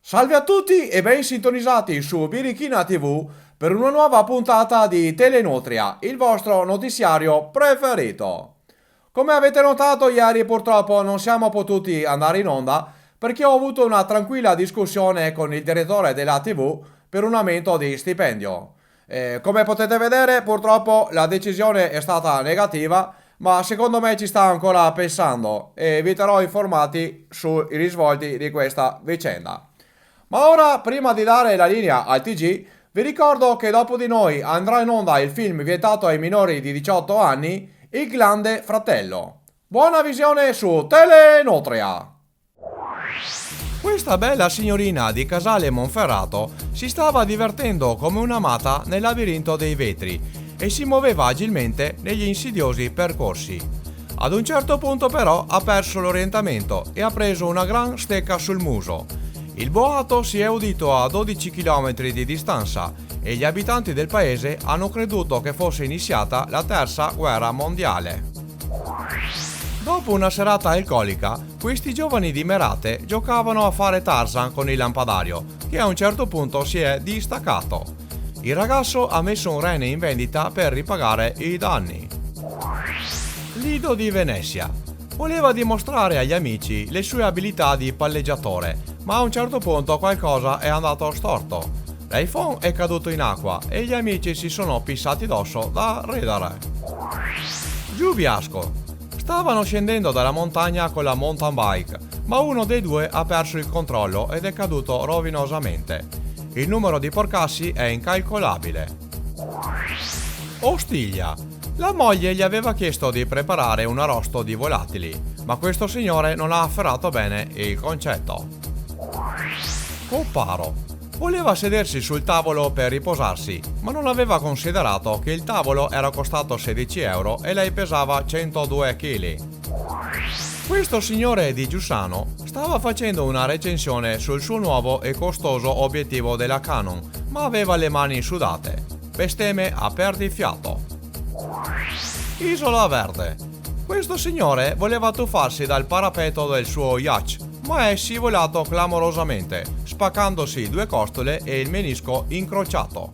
Salve a tutti e ben sintonizzati su Birichina TV per una nuova puntata di Telenutria, il vostro notiziario preferito. Come avete notato, ieri purtroppo non siamo potuti andare in onda perché ho avuto una tranquilla discussione con il direttore della TV per un aumento di stipendio. Come potete vedere, purtroppo la decisione è stata negativa, ma secondo me ci sta ancora pensando e vi terrò informati sui risvolti di questa vicenda. Ma ora, prima di dare la linea al TG, vi ricordo che dopo di noi andrà in onda il film vietato ai minori di 18 anni, Il Grande Fratello. Buona visione su Telenutria! Questa bella signorina di Casale Monferrato si stava divertendo come un'amata nel labirinto dei vetri e si muoveva agilmente negli insidiosi percorsi. Ad un certo punto però ha perso l'orientamento e ha preso una gran stecca sul muso. Il boato si è udito a 12 km di distanza e gli abitanti del paese hanno creduto che fosse iniziata la terza guerra mondiale. Dopo una serata alcolica, questi giovani di Merate giocavano a fare Tarzan con il lampadario, che a un certo punto si è distaccato. Il ragazzo ha messo un rene in vendita per ripagare i danni. Lido di Venezia. Voleva dimostrare agli amici le sue abilità di palleggiatore, ma a un certo punto qualcosa è andato storto. L'iPhone è caduto in acqua e gli amici si sono pissati addosso da ridere. Giubiasco. Stavano scendendo dalla montagna con la mountain bike, ma uno dei due ha perso il controllo ed è caduto rovinosamente. Il numero di porcassi è incalcolabile. Ostiglia. La moglie gli aveva chiesto di preparare un arrosto di volatili, ma questo signore non ha afferrato bene il concetto. Copparo. Voleva sedersi sul tavolo per riposarsi, ma non aveva considerato che il tavolo era costato 16 euro e lei pesava 102 kg. Questo signore di Giussano stava facendo una recensione sul suo nuovo e costoso obiettivo della Canon, ma aveva le mani sudate. Bestemmie a perdifiato. Isola Verde. Questo signore voleva tuffarsi dal parapetto del suo yacht, ma è scivolato clamorosamente, spaccandosi due costole e il menisco incrociato.